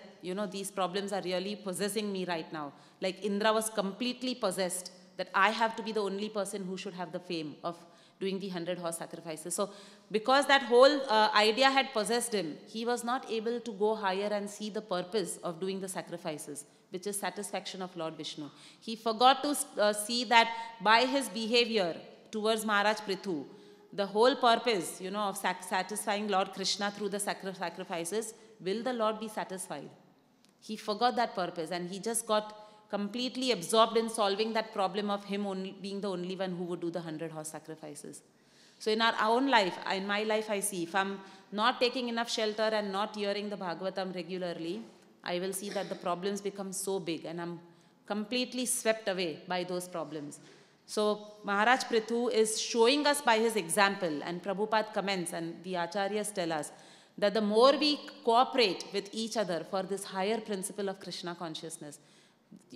these problems are really possessing me right now, like Indra was completely possessed, that I have to be the only person who should have the fame of doing the 100-horse sacrifices. So because that whole idea had possessed him, he was not able to go higher and see the purpose of doing the sacrifices, which is satisfaction of Lord Vishnu. He forgot to see that by his behavior towards Maharaj Prithu, the whole purpose, of satisfying Lord Krishna through the sacrifices, will the Lord be satisfied? He forgot that purpose and he just got completely absorbed in solving that problem of him being the only one who would do the 100-horse sacrifices. So in our own life, in my life, I see, if I'm not taking enough shelter and not hearing the Bhagavatam regularly, I will see that the problems become so big and I'm completely swept away by those problems. So Maharaj Prithu is showing us by his example, and Prabhupada comments and the Acharyas tell us that the more we cooperate with each other for this higher principle of Krishna consciousness,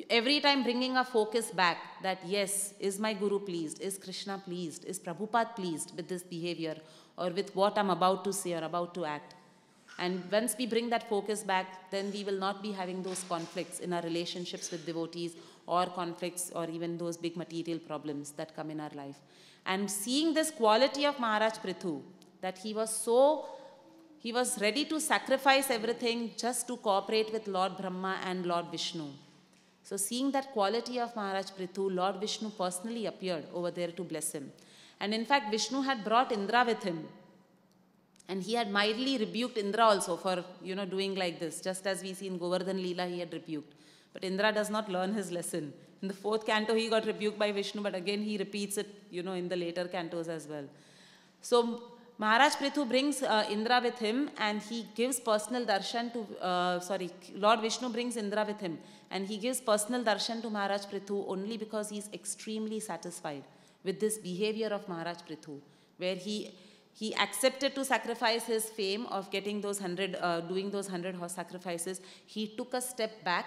every time bringing our focus back that yes, is my Guru pleased? Is Krishna pleased? Is Prabhupada pleased with this behavior or with what I'm about to say or about to act? And once we bring that focus back, then we will not be having those conflicts in our relationships with devotees or conflicts or even those big material problems that come in our life. And seeing this quality of Maharaj Prithu, that he was ready to sacrifice everything just to cooperate with Lord Brahma and Lord Vishnu. So seeing that quality of Maharaj Prithu, Lord Vishnu personally appeared over there to bless him. And in fact, Vishnu had brought Indra with him. And he had mildly rebuked Indra also for, doing like this. Just as we see in Govardhan Lila, he had rebuked. But Indra does not learn his lesson. In the 4th canto, he got rebuked by Vishnu, but again he repeats it, in the later cantos as well. So Maharaj Prithu brings Indra with him and he gives personal darshan to, Lord Vishnu brings Indra with him and he gives personal darshan to Maharaj Prithu only because he is extremely satisfied with this behavior of Maharaj Prithu, where he accepted to sacrifice his fame of getting those doing those 100-horse sacrifices. He took a step back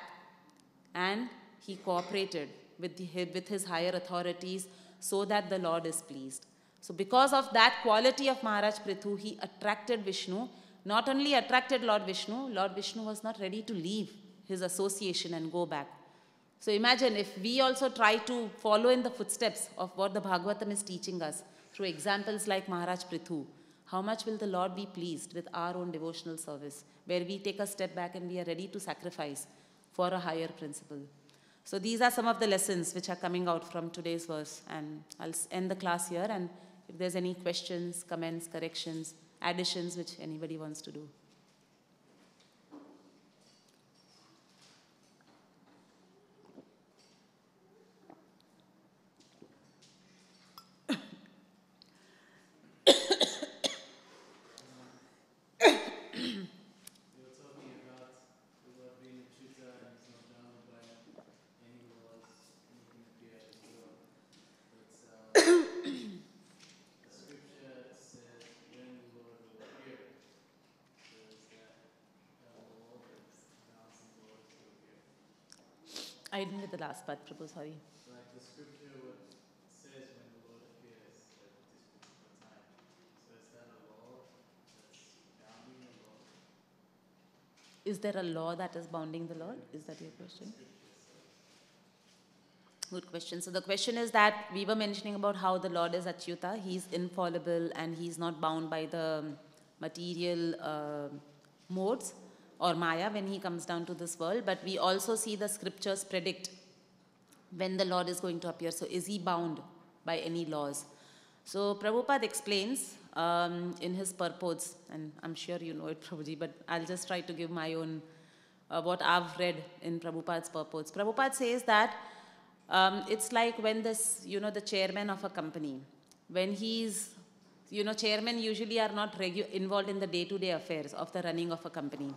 and he cooperated with his higher authorities so that the Lord is pleased. So because of that quality of Maharaj Prithu, he attracted Vishnu. Not only attracted Lord Vishnu was not ready to leave his association and go back. So imagine if we also try to follow in the footsteps of what the Bhagavatam is teaching us through examples like Maharaj Prithu, how much will the Lord be pleased with our own devotional service, where we take a step back and we are ready to sacrifice for a higher principle. So these are some of the lessons which are coming out from today's verse, and I'll end the class here, and if there's any questions, comments, corrections, additions which anybody wants to do. I didn't get the last part, Prabhu, sorry.
Like the scripture says when the Lord appears, that
is there a law that is bounding the Lord? Is that your question? Good question. So the question is that we were mentioning about how the Lord is Achyuta. He's infallible and he's not bound by the material modes or Maya when he comes down to this world. But we also see the scriptures predict when the Lord is going to appear. So is he bound by any laws? So Prabhupada explains in his purports, and I'm sure you know it, Prabhuji, but I'll just try to give my own, what I've read in Prabhupada's purports. Prabhupada says that it's like when this, the chairman of a company, when he's, chairmen usually are not involved in the day-to-day affairs of the running of a company.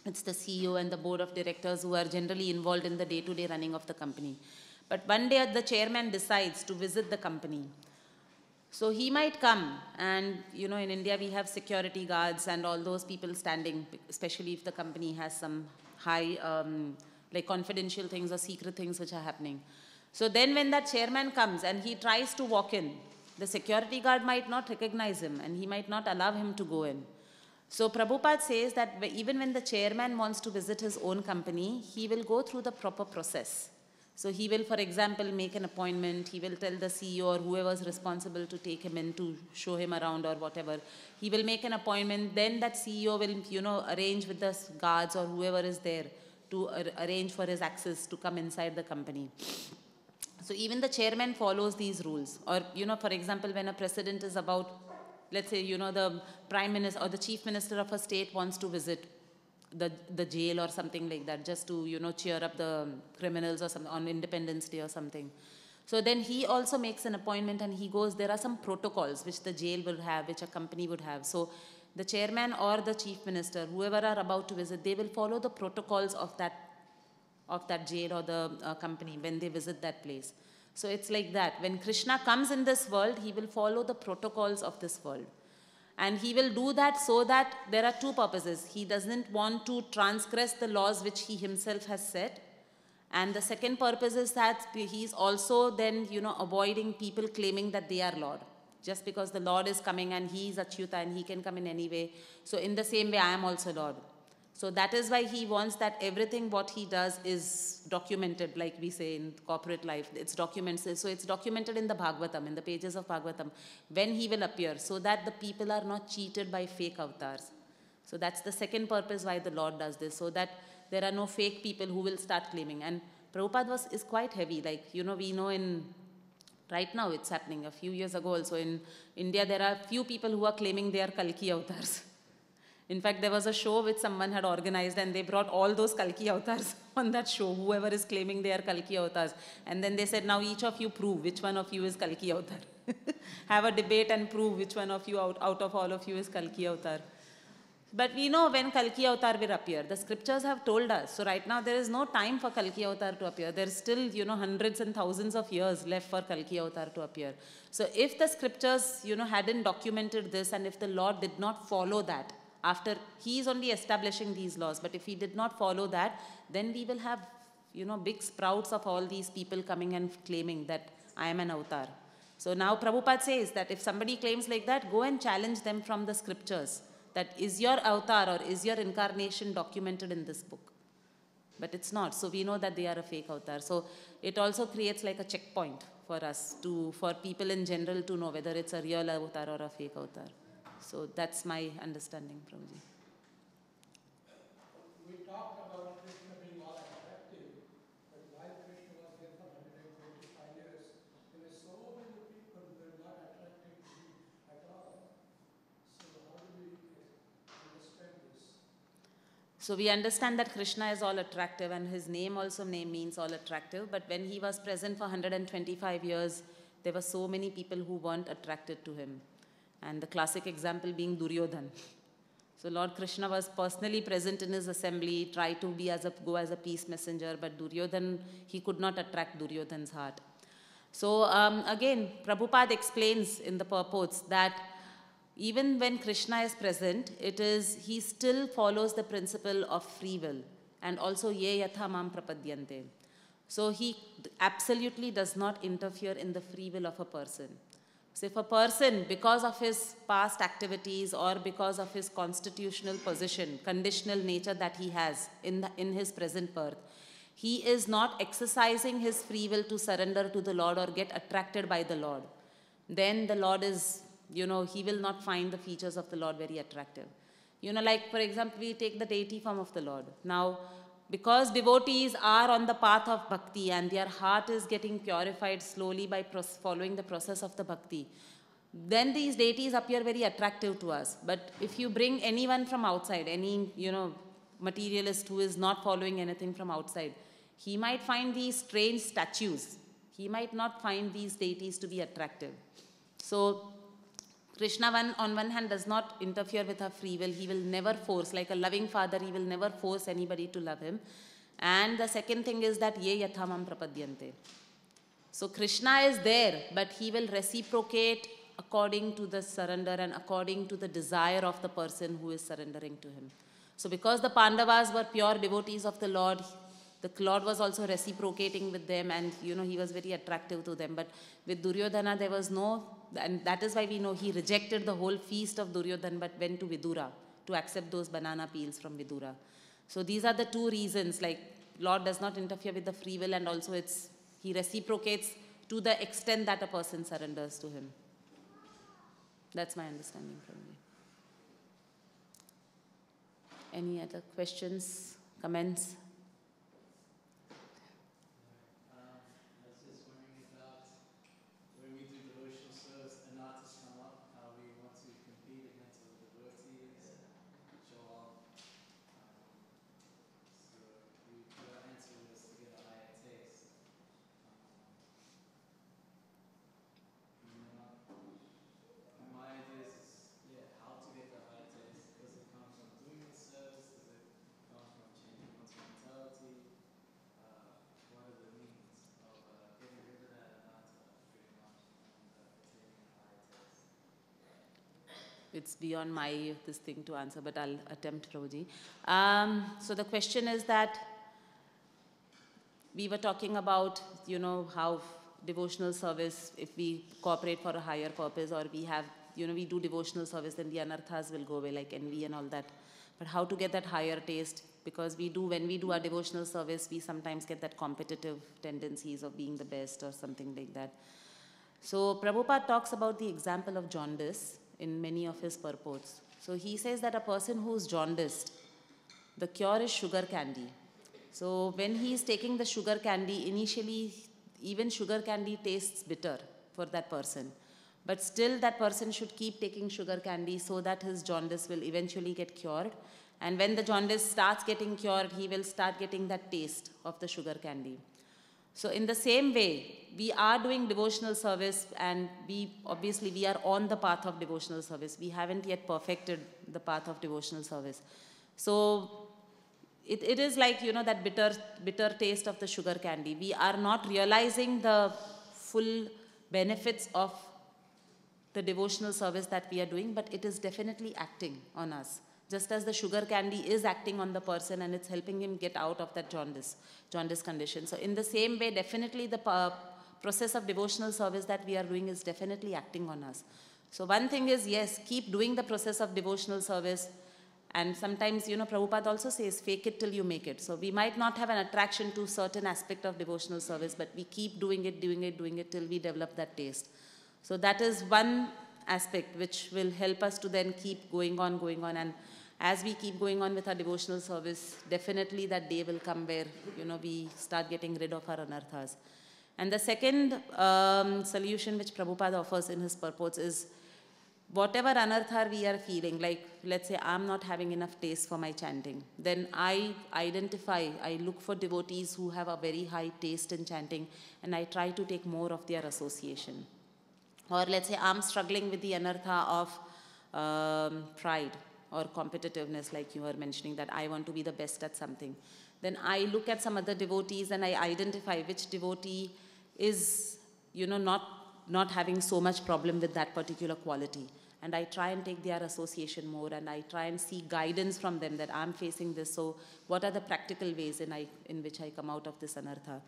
It's the CEO and the board of directors who are generally involved in the day-to-day running of the company. But one day the chairman decides to visit the company. So he might come and, in India we have security guards and all those people standing, especially if the company has some high, like confidential things or secret things which are happening. So then when that chairman comes and he tries to walk in, the security guard might not recognize him and he might not allow him to go in. So Prabhupada says that even when the chairman wants to visit his own company, he will go through the proper process. So he will, for example, make an appointment. He will tell the CEO or whoever is responsible to take him in to show him around or whatever. He will make an appointment. Then that CEO will, arrange with the guards or whoever is there to arrange for his access to come inside the company. So even the chairman follows these rules. Or, for example, when a president is about, let's say, the prime minister or the chief minister of a state wants to visit the jail or something like that, just to, cheer up the criminals or something on Independence Day or something. So then he also makes an appointment and he goes, there are some protocols which the jail will have, which a company would have. So the chairman or the chief minister, whoever are about to visit, they will follow the protocols of that jail or the company when they visit that place. So it's like that. When Krishna comes in this world, he will follow the protocols of this world. And he will do that so that there are two purposes. He doesn't want to transgress the laws which he himself has set. And the second purpose is that he's also then, avoiding people claiming that they are Lord. Just because the Lord is coming and he is Achyuta and he can come in any way. So in the same way, I am also Lord. So that is why he wants that everything what he does is documented, like we say in corporate life. It's documented. So it's documented in the Bhagavatam, in the pages of Bhagavatam, when he will appear, so that the people are not cheated by fake avatars. So that's the second purpose why the Lord does this, so that there are no fake people who will start claiming. And Prabhupada is quite heavy. Like, we know right now it's happening. A few years ago also in India, there are few people who are claiming they are Kalki avatars. In fact, there was a show which someone had organized and they brought all those Kalki avatars on that show, whoever is claiming they are Kalki avatars. And then they said, now each of you prove which one of you is Kalki avatar. Have a debate and prove which one of you out of all of you is Kalki avatar. But we know when Kalki avatar will appear. The scriptures have told us. So right now there is no time for Kalki avatar to appear. There is still, hundreds and thousands of years left for Kalki avatar to appear. So if the scriptures, hadn't documented this and if the Lord did not follow that, after he is only establishing these laws, but if he did not follow that, then we will have, big sprouts of all these people coming and claiming that I am an avatar. So now Prabhupada says that if somebody claims like that, go and challenge them from the scriptures. That is your avatar or is your incarnation documented in this book? But it's not. So we know that they are a fake avatar. So it also creates like a checkpoint for us, for people in general to know whether it's a real avatar or a fake avatar. So that's my understanding, Prabhuji.
We talked about Krishna being all attractive, but while Krishna was here for 125 years, there were so many people who were not attracted to him at all. So how do we understand this?
So we understand that Krishna is all attractive and his name means all attractive. But when he was present for 125 years, there were so many people who weren't attracted to him. And the classic example being Duryodhan. So Lord Krishna was personally present in his assembly, tried to go as a peace messenger, but Duryodhan, he could not attract Duryodhan's heart. So again, Prabhupada explains in the purports that even when Krishna is present, he still follows the principle of free will and also ye yatha mam prapadyante. So he absolutely does not interfere in the free will of a person. So if a person, because of his past activities or because of his constitutional position, conditional nature that he has in his present birth, he is not exercising his free will to surrender to the Lord or get attracted by the Lord, then the Lord is, he will not find the features of the Lord very attractive. Like for example, we take the deity form of the Lord. Now, because devotees are on the path of bhakti and their heart is getting purified slowly by following the process of the bhakti, then these deities appear very attractive to us. But if you bring anyone from outside, any, materialist who is not following anything from outside, he might find these strange statues. He might not find these deities to be attractive. So Krishna, on one hand, does not interfere with our free will. He will never force. Like a loving father, he will never force anybody to love him. And the second thing is that ye yathamam prapadyante. So Krishna is there, but he will reciprocate according to the surrender and according to the desire of the person who is surrendering to him. So because the Pandavas were pure devotees of the Lord was also reciprocating with them, and he was very attractive to them. But with Duryodhana there was no, and that is why we know he rejected the whole feast of Duryodhana but went to Vidura to accept those banana peels from Vidura. So these are the two reasons, like Lord does not interfere with the free will, and also he reciprocates to the extent that a person surrenders to him. That's my understanding from you. Any other questions, comments?
I was just wondering about when we do devotional service, anarthas come up, how we want to compete against other devotees, show off. So your answer was to get a higher taste. My idea is, how to get the higher taste. Does it come from doing the service? Does it come from changing one's mentality? What are the means of getting rid of that anatta, pretty much, and attaining a higher taste?
It's beyond my thing to answer, but I'll attempt, Prabhuji. So the question is that we were talking about, how devotional service, if we cooperate for a higher purpose, or we have, we do devotional service, then the anarthas will go away, like envy and all that. But how to get that higher taste? Because when we do our devotional service, we sometimes get that competitive tendencies of being the best or something like that. So Prabhupada talks about the example of jaundice in many of his purports. So he says that a person who's jaundiced, the cure is sugar candy. So when he is taking the sugar candy, initially even sugar candy tastes bitter for that person. But still that person should keep taking sugar candy so that his jaundice will eventually get cured. And when the jaundice starts getting cured, he will start getting that taste of the sugar candy. So in the same way, we are doing devotional service, and we are on the path of devotional service. We haven't yet perfected the path of devotional service. So it is like, that bitter taste of the sugar candy. We are not realizing the full benefits of the devotional service that we are doing, but it is definitely acting on us. Just as the sugar candy is acting on the person and it's helping him get out of that jaundice condition. So in the same way, definitely the process of devotional service that we are doing is definitely acting on us. So one thing is, yes, keep doing the process of devotional service. And sometimes, Prabhupada also says, fake it till you make it. So we might not have an attraction to certain aspect of devotional service, but we keep doing it till we develop that taste. So that is one aspect which will help us to then keep going on. And as we keep going on with our devotional service, definitely that day will come where, we start getting rid of our anarthas. And the second solution which Prabhupada offers in his purports is, whatever anartha we are feeling, like let's say I'm not having enough taste for my chanting, then I look for devotees who have a very high taste in chanting, and I try to take more of their association. Or let's say I'm struggling with the anartha of pride or competitiveness, like you were mentioning, that I want to be the best at something. Then I look at some other devotees and I identify which devotee is, not having so much problem with that particular quality. And I try and take their association more, and I try and seek guidance from them that I'm facing this. So what are the practical ways in which I come out of this anartha?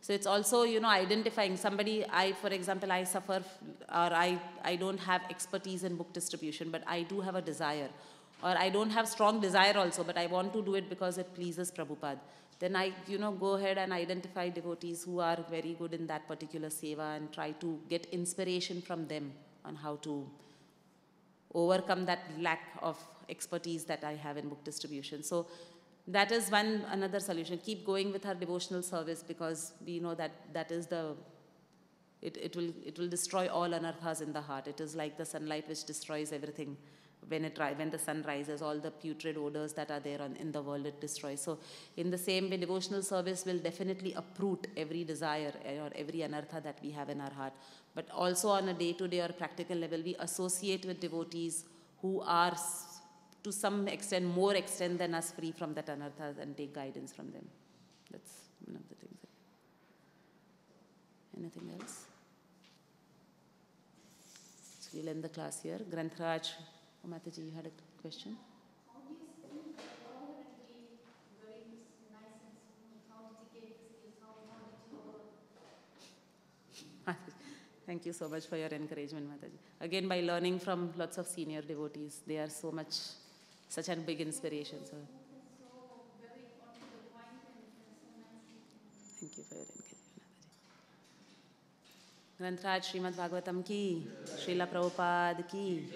So it's also, identifying somebody. For example, I suffer, or I don't have expertise in book distribution, but I do have a desire. Or I don't have strong desire also, but I want to do it because it pleases Prabhupada. Then I, go ahead and identify devotees who are very good in that particular seva and try to get inspiration from them on how to overcome that lack of expertise that I have in book distribution. So that is another solution. Keep going with her devotional service, because we know that is it will destroy all anarthas in the heart. It is like the sunlight which destroys everything. When the sun rises, all the putrid odors that are there in the world, it destroys. So in the same way, devotional service will definitely uproot every desire or every anartha that we have in our heart. But also on a day-to-day or practical level, we associate with devotees who are to some extent, more extent than us, free from that anarthas, and take guidance from them. That's one of the things. Anything else? So we'll end the class here. Granthraj, Mataji, you had a question?
How do you think already very nice and smooth? How did you get the skills? How did you
Thank you so much for your encouragement, Mataji. Again, by learning from lots of senior devotees, they are such a big inspiration. So
very on the point and so nicely?
Thank you for your encouragement, Mataji. Grantraj Śrīmad Bhāgavatam ki, Srila Prabhupada ki.